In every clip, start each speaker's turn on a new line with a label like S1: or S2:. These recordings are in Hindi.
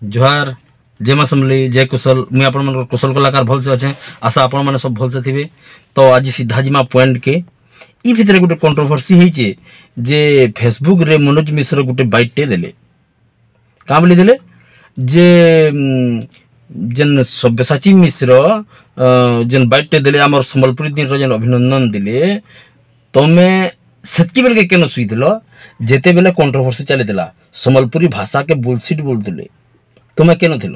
S1: जोहार जय मां समली जय कुशल मुझे आप कुशल कलाकार भल से अच्छे आशा आपण मैंने सब भल से थे। तो आज सीधा जिमा पॉइंट के ई भितर गोटे कंट्रोवर्सी होइए जे फेसबुक रे मनोज मिश्र गोटे बाइटे देले क्या बोली देले जे जेन सब्यसाची मिश्र जेन बाइटे देले आमर संबलपुरी दिन जेन अभिनंदन देले तमे सेतकी बेल के केन सुईदिल जेते बेले कंट्रोवर्सी चली संबलपुरी भाषा के बुलसिट बोलते तुम्हें केन थिल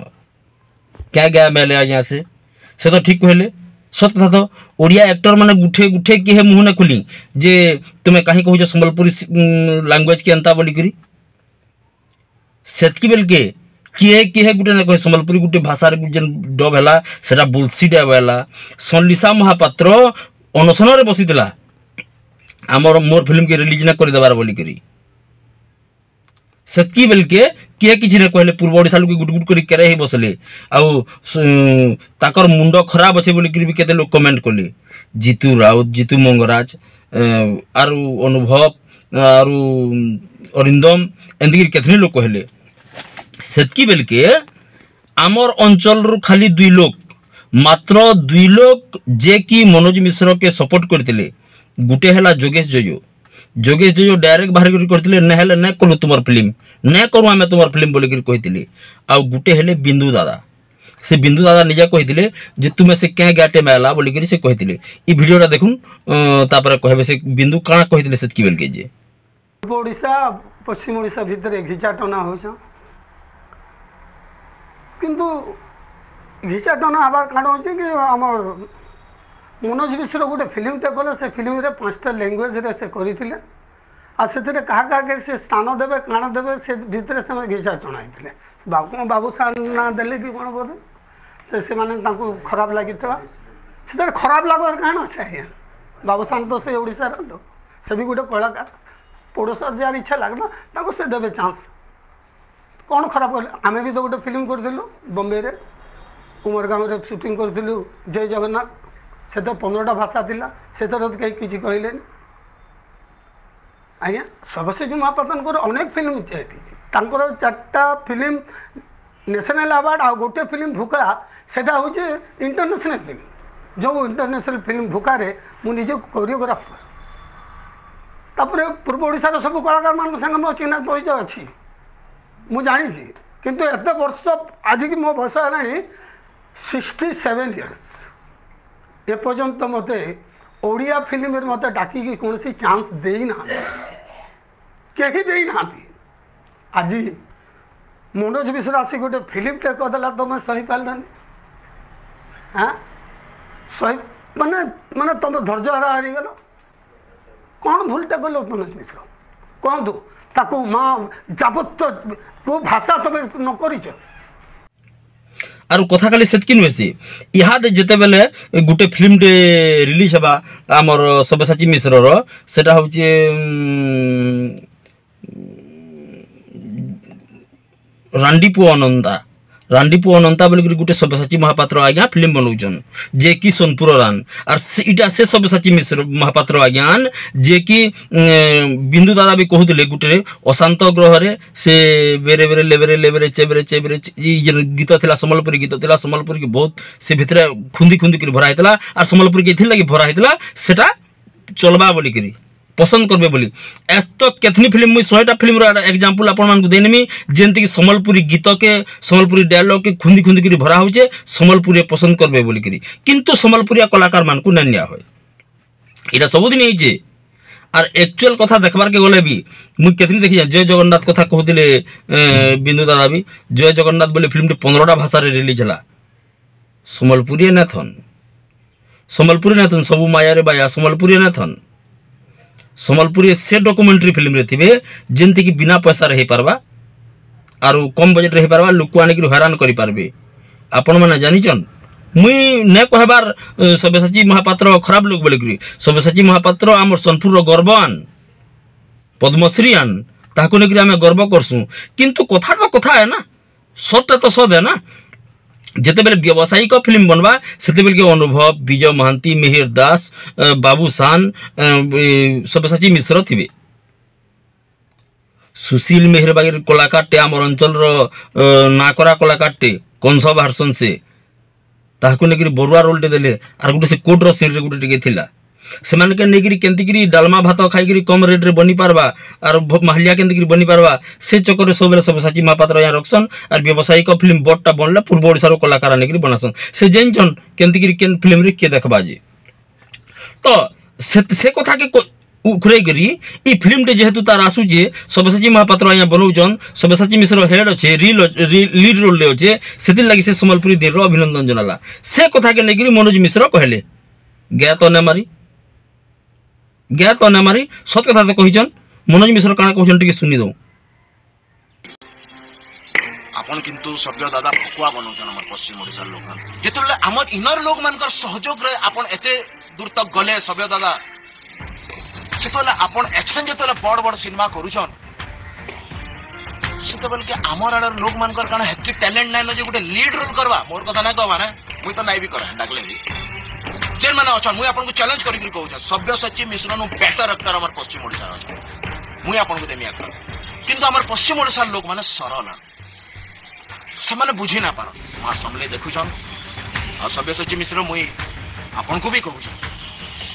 S1: क्या गया मेले आज्ञा से तो ठीक कहले सत कथा तो ओडिया एक्टर माने गुठे गुठे किए मुँह ने खुली जे तुम्हें कहीं कह संबलपुरी लैंग्वेज के अंता बोली करी सेतकी बेल के किए किए गुटे ना कहे संबलपुरी गुटे भाषा रे जेन डब हैला सेटा बुलसिट हैला सनलिसा महापात्र अनशन रे बसीला आमर मोर फिल्म के रिलीज ना कर देबार बोली करी सेतकी बेल के किए किसी ने कहले पूर्व ओडिशा लोक गुट गुट करी केरे ही बसले आउ ताकर मुंड खराब अच्छे बोली भी केते लोग कमेंट कले जीतू राउत जीतू मंगराज आरु अनुभव आरु अरिंदम एंदी केतने लोग कहले सेतकी बेल के आमर अंचल रु खाली दुई लोग मात्र दुई लोग जे कि मनोज मिश्र के सपोर्ट करते गुटे हैला जोगेश जोजो डायरेक्ट बाहर करते न कलु तुम फिल्म न करूँ आम तुम फिल्म बोलिक कही आ गुटे हेले बिंदु दादा से बिंदु दादा निजा कही जे तुम्हें से क्या गाटे मेला बोलिक से कही भिडियोटा देखुन तापर कहे से बिंदु काଣା कही से बेल के जे
S2: ओडिशा पश्चिम ओडिशा भितर घिचाटना हो किंतु घिचाटना हबार कारण हो कि आमर मनोज मिश्र गोटे फिल्मटे कले से फिल्म रे 5टा लैंग्वेज रे से करते से क्या से स्थान देवे काण देवे से भितर से घिचा चणाई बाबू सार ना देले कि कौन बोधे से मैंने खराब लगी से खराब लगवार कारण अच्छे आज्ञा बाबू सार तो से ओडिशा से भी गोटे कलाकार पड़ोसा जार इच्छा लगना से देवे चांस कौन खराब कर आम भी तो गोटे फिल्म करूँ बम्बे रे उमरगाँव रे शूटिंग करूँ जय जगन्नाथ से तो 15टा भाषा थिला से तो कहीं किसी कहले आज्ञा सर्वश्रेष्ठ महापात्र को अनेक फिल्म चाहिए 4टा फिल्म नेशनल अवार्ड आ गोटे फिल्म भूका सेटा हूँ इंटरनेशनल फिल्म जो इंटरनेशनल फिल्म भूका रे मु निजे कोरियोग्राफर तापर पूर्व ओडिशा सब कलाकार मान संगे मो चिन्ह परिचय अच्छी मु जानी किंतु एत वर्ष आज की मो बयस है 67 इयर्स एपर्यंत मत ओडिया फिल्म मत डाकिकी कौन सी चांस देना कहीं देना आज मनोज मिश्र आसी गोटे फिल्म टे करदेला तुम सही पारानी हाँ सही माने माने तुम धैर्य हरा हारीगल कौन भूलटे कल मनोज मिश्र कहतु ताकू माँ जाबत को भाषा तुम न कर
S1: आर कथा खाली सेतकी नुहे सी इहादे जेते बेले गुटे फिल्म टे रिलीज हबा आमर सब्यसाची मिश्र रो सेटा होचे रांडीपु अनंता बोलिक गुटे सब्यसाची महापात्र आज्ञा फिल्म बनाऊन जे कि सोनपुर रान आर इटा से सब्यसाची मिश्र महापात्र आज्ञा जे कि बिंदु दादा भी कहते गुटे अशांत ग्रह रे से बेरे बेरे लेबरे लेबरे चेबरे चेबरे गीत थिला संबलपुरी गीत थिला संबलपुरी की बहुत से भितर खुंदी खुंदी कर भरा हेतला आर संबलपुरी के थिला कि भरा हेतला सेटा चलबा बोलिक पसंद करबे बोली एस तो केतनी फिल्म मुई 100टा फिल्म रो एग्जांपल आपण मान को देनमी जेंति कि संबलपुरी गीत के संबलपुरी डायलॉग के खुंदी खुंदी करी भरा होचे संबलपुरी पसंद करबे बोली करी किंतु संबलपुरिया कलाकार मान को नन्या होय इटा सब दिन हिजे आर एक्चुअल कथा देखबार के गले भी मुई केतनी देखि जय जगन्नाथ कथा कहतिले बिंदु दादा भी जय जगन्नाथ बोले फिल्म टे 15टा भाषा रे रिलीज हला संबलपुरी नाथन सबु माया रे बाया संबलपुरी नाथन संबलपुरी से डॉक्यूमेंट्री फिल्म रे थिबे जेंति कि बिना पैसा रे हे पारबा आरु कम बजट रे हे पारबा लोक आनी कि हैरान करि पारबे आपण माने जानिचन मुई ने कहबार सब्यसाची महापात्र खराब लोग बोले करी सब्यसाची महापात्र आमर सोनपुर रो गर्वान पद्मश्रीयान ताको ने कि आमे गर्व करसु किंतु कथा तो कथा है ना सत्य तो सद है ना जेते बेले व्यावसायिक फिल्म बनवा सेते बेले के अनुभव विजय महांती मिहिर दास बाबू सान सब्यसाची मिश्र थिबे सुशील मेहरबागी कलाकारटे आम अंचल नाकरा कलाकारटे कंस बाहरसन से ताकू नहीं बरुआ रोलटे देले आर गोटे से कोर्टर सीन गोटे टिके थिला से नहीं केमती डालमा भात खाई कम रेट्रे बनी पार्बा आर माहिलिया केमती बनी पार्बा से चक्कर सब सब्यसाची महापात्र यहाँ रखसन आर व्यावसायिक फिल्म बडटा बनला पूर्व ओडिशार कलाकार नहीं बनासन से जानछन केमती फिल्म रे किए देखबा जे तो से कथा के उखरे करी ई फिल्म टे जेहेतु तार आसुचे सब्यसाची महापात्र यहाँ बनाऊन सब्यसाची मिश्र हेड अच्छे लीड रोल रे अच्छे से लगी से सम्बलपुरी दिन अभिनंदन जनाला से कथा के नहीं मनोज मिश्र कहले गया तो न मारी सत कथा तो कहीचन मनोज मिश्र काना कहचन टिके सुनी दो
S3: आपण किंतु सभ्य दादा फकुआ बनौछन हमर पश्चिम ओडिसा लोक जेतले हमर इनर लोक मानकर सहयोग रे आपण एते दूर तक गले सभ्य दादा सेतले आपण एछन जेतले बड़ बड़ सिनेमा करूछन सेतबल के हमर आडर लोक मानकर काना हेतु टैलेंट नै न जे गुटे लीड रोल करबा मोर कथा नै कहबा ना मुई तो नै भी करा डाकले भी जेन माने अछन मुई आपन को चैलेंज करि कहू सब्यसाची मिश्र नु बेटर एक्टर हमर पश्चिम ओडिसा अछन मुई आपन को देमी एक्टर किंतु हमर पश्चिम ओडिसा लोक माने सरल से माने बुझी ना पार मां समले देखुछन आ सब्यसाची मिश्र मुई आपन को भी कहू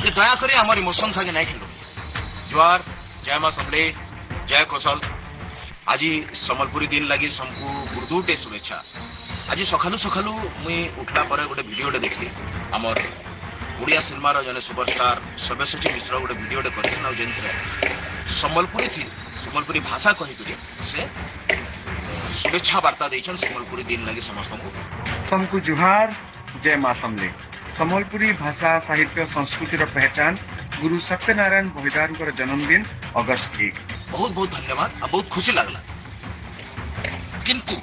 S3: ये दया करी हमर इमोशन सागे नै खेलो ज्वार जय मां समले जय कौशल आज सम्बलपुरी दिन लगी सबको गुरुदूटे शुभेच्छा आज सकालू सकालू मुई उठला पर गोटे भिडियोटे देखली आमर ओडिया सिनेमार जने सुपरस्टार सब्यसाची मिश्र गोटे भिडियोटे कर सम्बलपुरी थी सम्बलपुरी भाषा कही से शुभेच्छा वार्ता देछन सम्बलपुरी दिन लगी समस्त को
S4: सबको जुहार जय मां समले सम्बलपुरी भाषा साहित्य संस्कृतिर पहचान गुरु सत्यनारायण बहिदार जन्मदिन अगस्त 1
S3: बहुत बहुत धन्यवाद आ बहुत खुशी लगला किंतु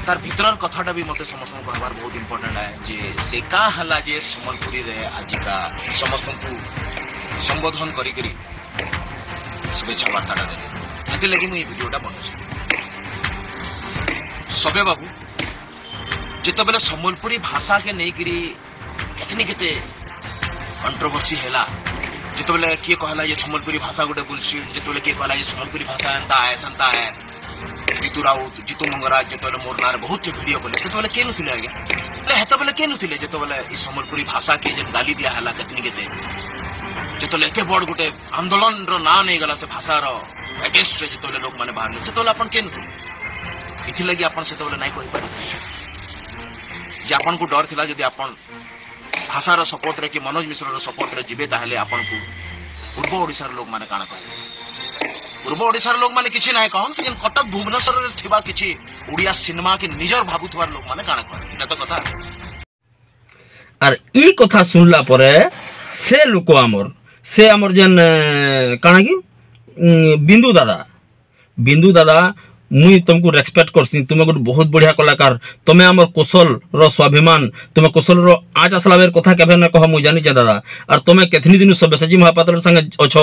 S3: तार भीतर कथाटा भी मते समस्त को कहबार बहुत इंपोर्टेंट है जे से का हला जे सम्बलपुरी रे आज का समस्त को संबोधन करी करी शुभेच्छा वार्ताटा दे हेते लगी मु ये वीडियोटा बनौछ सबे बाबू जेते बेले सम्बलपुरी भाषा के नै करी केतनी केते कंट्रोवर्सी हैला जितबले किए कहला ये सम्बलपुरी भाषा गोटे बुलशिट जितबले किए कहला ये सम्बलपुरी भाषा एंता है संता है जीतू राउत जीतू मंगराज जितबले मोर नारे बहुत वीडियो बोले सेतबले केनु थिले आगे ले हेतबले केनु थिले जितबले ई सम्बलपुरी भाषा के जे गाली दिया हला केतनी केते जितबले एते बड़ गोटे आंदोलन रो ना नै गला से भाषा रो अगेंस्ट रे जितबले लोक माने बाहर सेतबले अपन केनु थिले इथि लगी अपन सेतबले नै कहि पारि जे अपन को डर थिला जदी अपन भाषार सपोर्ट रे कि मनोज मिश्र सपोर्ट रे जीवे ताहले आपन को पूर्व ओडिसा लोक माने काना कहे पूर्व ओडिसा लोक माने किछि नाही कहन से कटक भुवनेश्वर रे थिबा किछि ओडिया सिनेमा के निजर भाबुथवार लोक माने काना कहे ना तो कथा
S1: आर ई कथा सुनला परे से लोक से आमर जेन काना कि बिंदु दादा मुई तुमको रेस्पेक्ट करसी तुम गोटे बहुत बढ़िया कलाकार तुम्हें आमर कौशल रो स्वाभिमान तुम्हें कौशल रो आज आसला बेर कथा केबे न कह मुई जानी चे दादा और तुम्हें केथनी दिन सब्यसाची महापात्र संगे अच्छो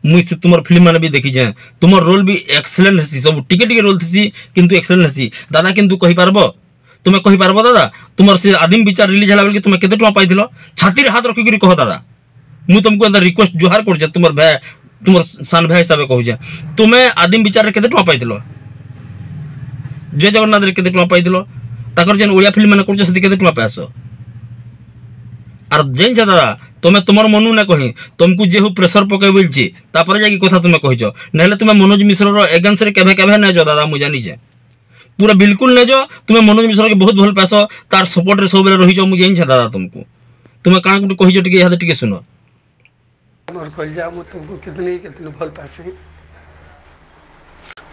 S1: मुई से तुमर फिल्म माने भी देखी जे तुमर रोल भी एक्सीलेंट हसी सब टिके टिके रोल थसी किंतु एक्सीलेंट हसी दादा किंतु कहि पारबो तुम्हें कहि पारबो दादा तुमर से आदिम विचार रिलीज हला बेल तुम्हें केते टका पाइथिलो छाती रे हाथ रखि करी कह दादा मुई तुमको अंदर रिक्वेस्ट जोहार कर जे तुमर भाई तुमर सान भाई हिसाब कहू जे तुम्हें आदिम विचार रे केते टका पाइथिलो जय जगन्नाथ रे केते टका पाइथिलो ताकर जेन ओडिया फिल्म माने करछ सती केते टका पाइसो आर जेन दादा तुम्हें तुमर मनु ना कहि तुमको जेहु प्रेशर पके बोलछि तापर जाकी कथा तुमे कहिजो नहले तुमे मनोज मिश्र रो एगेंस्ट रे केभे केभे नै जो दादा मु जानि जे पूरा बिल्कुल नै जो तुमे मनोज मिश्र के बहुत भल पाइसो तार सपोर्ट रे सब रे रहि जो मु जेन छ दादा तुमको तुमे काना गुटे कहिजो टिके याद टिके सुनो
S2: मोर कहि जा मु तुमको कितनी भल पासे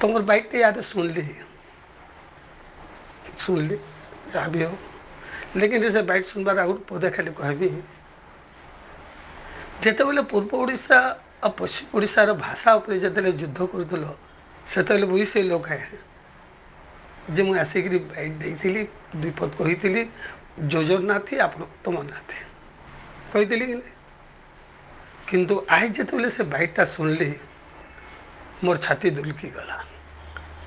S2: तुमर बाइट ते याद सुन ली जहाँ भी हो लेकिन जैसे बाइट सुनबार आगुर पदे खाली कहबी जिते बेले पूर्व ओडिशा और पश्चिम ओडिशार भाषा उपरे जिते युद्ध करूल से मुझे से लोक है जे मुझे आसिक बाइट देती दुई पद कही जोजर ना थी आप तुम ना थे कही कि किंतु आज जिते से बाइटा सुनली मोर छाती दुलकी गला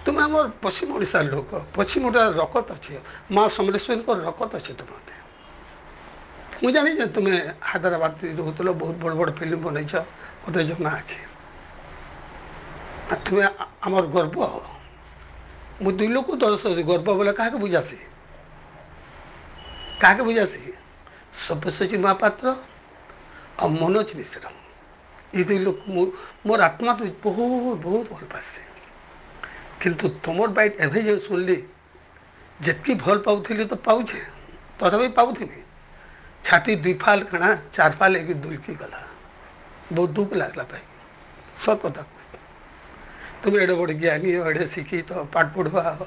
S2: तुम आम पश्चिम ओडिशा लोक पश्चिम ओडिशा रकत अच्छे माँ समलेश्वरी को रकत अच्छे तुम्हें मुझे जानी तुम्हें हैदराबाद रोल बहुत बड़ बड़ फिल्म बनईच मत जना अच्छे तुम्हें आमर गर्व मु दुई लोक दस गर्व बोले क्या बुझासी क्या बुझासी सब्यसाची महापात्र और मनोज मिश्र ये दुई लोक मोर आत्मा तो बहुत बहुत भल पासे किंतु तुमर बाइट एवं जो शुणिली जितकी भल पाऊली तो पाऊे तथापि पाऊथी छाती 2 फाल कणा 4 फाल एक दुलकी गला बहुत दुख लगला पाई सत कथा तुम एडे बड़े ज्ञानी हो एडे शिक्षित हो पाठ पढ़ुआ हो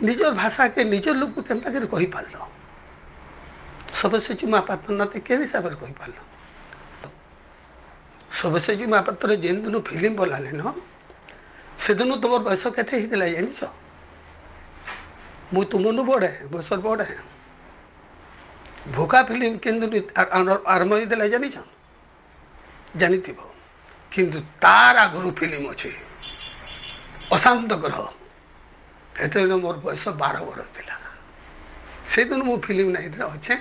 S2: निजर भाषा के निजर लोक को केन्ता कर कहि पारलो सब्यसाची महापात्र नाते के हिसाब से कहि पारलो सब्यसाची महापात्र जेन दिन फिल्म बनाले न से दिन तुम बयस केते हितला जानिछ मु तुमनु बड़े बयस बड़े भोका फिल्म केन दिन आरंभ हितला जानिछ जानी किंतु तार आगुरी फिल्म अच्छे अशांत ग्रह ये मोर बयस 12 वर्ष था से दिन मु फिल्म नाइट अच्छे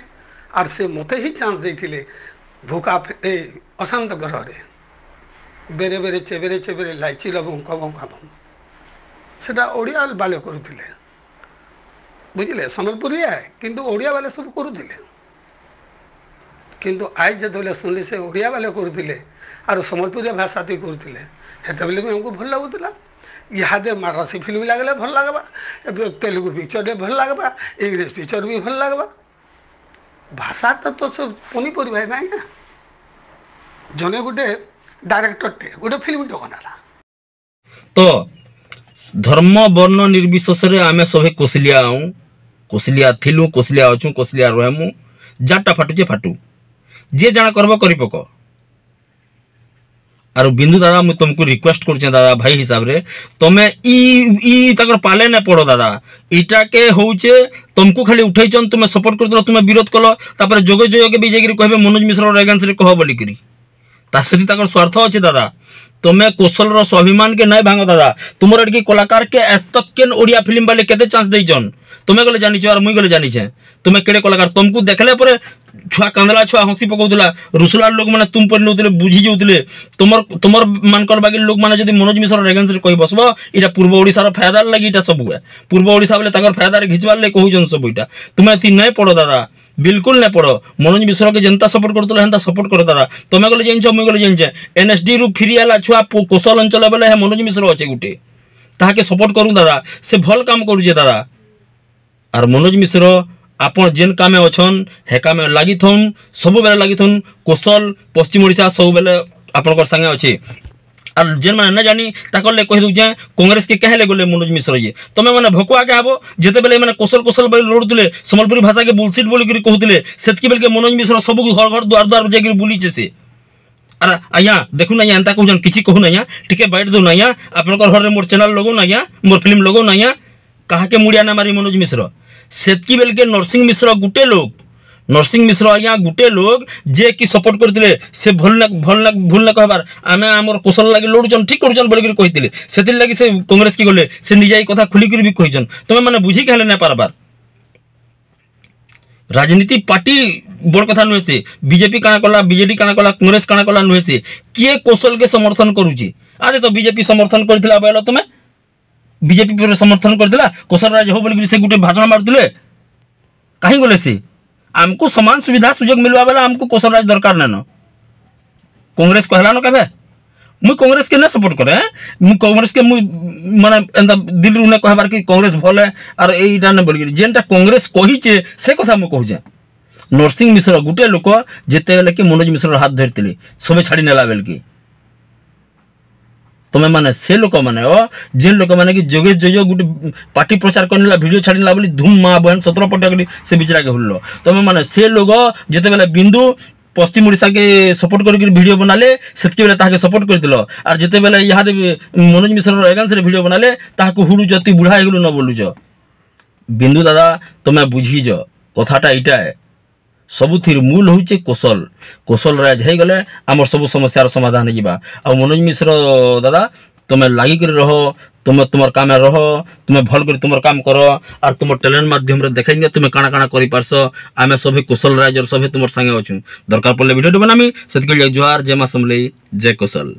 S2: आर से मत ही चांस देते भूका अशांत ग्रह रे बेरे बेरे चेबेरे चेबेरे लाइची लबंग कबंग से ओडिया बाले करुले बुझे सम्बलपुरी है किंतु ओडिया बाले सब करुले किंतु आज जो शुणिले से ओडिया बाले करुले आर सम्बलपुरी भाषा ती करुले हेतबले भी हमको भल लगुला इहादे मराठी फिल्म लगले भल लगबा तेलुगु पिक्चर भल लगबा इंग्लिश पिक्चर भी भल लगबा भाषा तो सब पनीपरिया ना जने गोटे डायरेक्टर टे गोटे फिल्म टे बनाला
S1: तो धर्म वर्ण निर्विशेष आम सभी कोसलिया कोसलिया थिलु कोसलिया अच्छु कोसलिया रहमु जाटा फाटुचे फाटू जे जाना करब करी पक आर बिंदु दादा मुझे तुमको रिक्वेस्ट कर दादा भाई हिसाब रे तुम्हें ई तकर पाले न पड़ो दादा इटा के होचे तुमको खाली उठेचन तुम्हें सपोर्ट कर तुम्हें विरोध कल तापर जोगे जोगे भी जाकर कहबे मनोज मिश्र रेगेंस रे कह बोली करी तासरी तकर स्वार्थ अच्छे दादा तुम्हें कौशल स्वाभिमान के नहीं भांग दादा तुम एडकी कलाकार के आज तक केन ओडिया फिल्म वाले केते चांस देइचन तुम्हें गले जानिछ और मुई गले जानिछे तुम्हें केड़े कलाकार तुमको देखले पर छुआ कांदला छुआ हंसी पकाउला रुसुला लोक माने तुम पर नउतले बुझी जाउतले तुमर मानकर बाकी लोक माने जदी मनोज मिश्र रेगेंस रे कहि बसबो इटा पूर्व ओडिसा रो फायदा लागि इटा सब है पूर्व ओडिसा वाले तकर फायदा रे घिचवार ले कहउजन सब इटा तुम्हें ती नहीं पड़ो दादा बिल्कुल नहीं पड़ो मनोज मिश्र के जनता सपोर्ट करतले हंता सपोर्ट करो दादा तुम्हें गले जानिछ मुई गले जानिछ एनएसडी रु फ्री आला छुआ कौशल अंचल बेले है मनोज मिश्र अच्छे गुटे ताके सपोर्ट करूँ दादा से भल काम करुचे दादा आर मनोज मिश्र आपण जेन कामे अच्छन हे कामे लगी थन सब बेले लगी थन कौशल पश्चिम ओडिशा सब बेले आपन संगे अच्छे आर जेन मैंने न जानी ताकर ले कह दूचे कांग्रेस के कहे गले मनोज मिश्र जी तुम मैंने भकुआ के हबो जेते बेले मैंने कौशल कौशल बेले लड़ुले सम्बलपुरी भाषा के बुलसिट बोली कहते सेतकी बेल के मनोज मिश्र सब घर घर द्वार द्वार जाकर बुलीचे से अरे आज्ञा देखु ना एंता कहून किसी कहून आज्ञा टिके बैठ दो ना आपन घर में मोर चैनल लगो ना मोर फिल्म लगो ना कहा के मुड़िया ना मारी मनोज मिश्र सेतकी बेल के नरसिंह मिश्र गुटे लोग नरसिंह मिश्र आज्ञा गुटे लोग जे कि सपोर्ट करते से भूल न कहबार आम आम कौशल लगे लड़ुचन ठीक करुचन बोल कहते से लगे से कांग्रेस की गले से निजे कथा खुलिक भी कहीचन तुम मैंने बुझी कहले ना पारबार राजनीति पार्टी बड़ कथा नुहे से बीजेपी काना कला बीजेडी काना कला कांग्रेस काना कला नुहे से किए कौशल के समर्थन करुची आदे तो बीजेपी समर्थन करथिला बेला तुमे बीजेपी पर समर्थन करथिला कौशल राज हो बोली से गुटे भाषण मारथिले काहे गले से हमको समान सुविधा सुजोग मिलवा बेला हमको कौशल राज दरकार न कांग्रेस कहला न कहबे मुई कांग्रेस के न सपोर्ट करे मुई कांग्रेस के मुई माने एंदा दिल रु न कहबार कि कांग्रेस भले और एटा न बोली जेनटा कांग्रेस कहिचे से कथा मु कहूजे नरसिंह मिश्र गुटे लोक जेते बेले के मनोज मिश्र हाथ धरतिले सबे छाड़ी नेला बेल की तुम्हें माने से लोक माने जेन लोक माने कि जोगे जो गुटे पार्टी प्रचार करनेला वीडियो छाड़ीला बोली धूम मा बहन 17 पटकली से बिचरा के हुल्लो तुम्हें माने से लोग जेते बेले बिंदु पश्चिम ओडिशा के सपोर्ट करके वीडियो बनाले सेतके बेले ताके सपोर्ट करतिलो आर जेते बेले इहादे मनोज मिश्र एगेंस रे वीडियो बनाले ताको हुडु जति बुढ़ा हेगलु न बोलुज बिंदु दादा तुम्हें बुझीज कथाटा इटा है सबुथिर मूल होचे कौशल कौशल राज हो गले आमर सब समस्यार समाधान हो आ मनोज मिश्र दादा तुम्हें लागिक रहो तुम्हें तुम काम रह तुम्हें भल कर तुम काम कर और तुम टैलेंट माध्यम रे देखाई तुम्हें काना काना करि पारस आमे सभी कौशल राज और सभी तुम संगे अच्छु दरकार पड़े वीडियो बनामी से जुहार जय मां समलेई जय कौशल।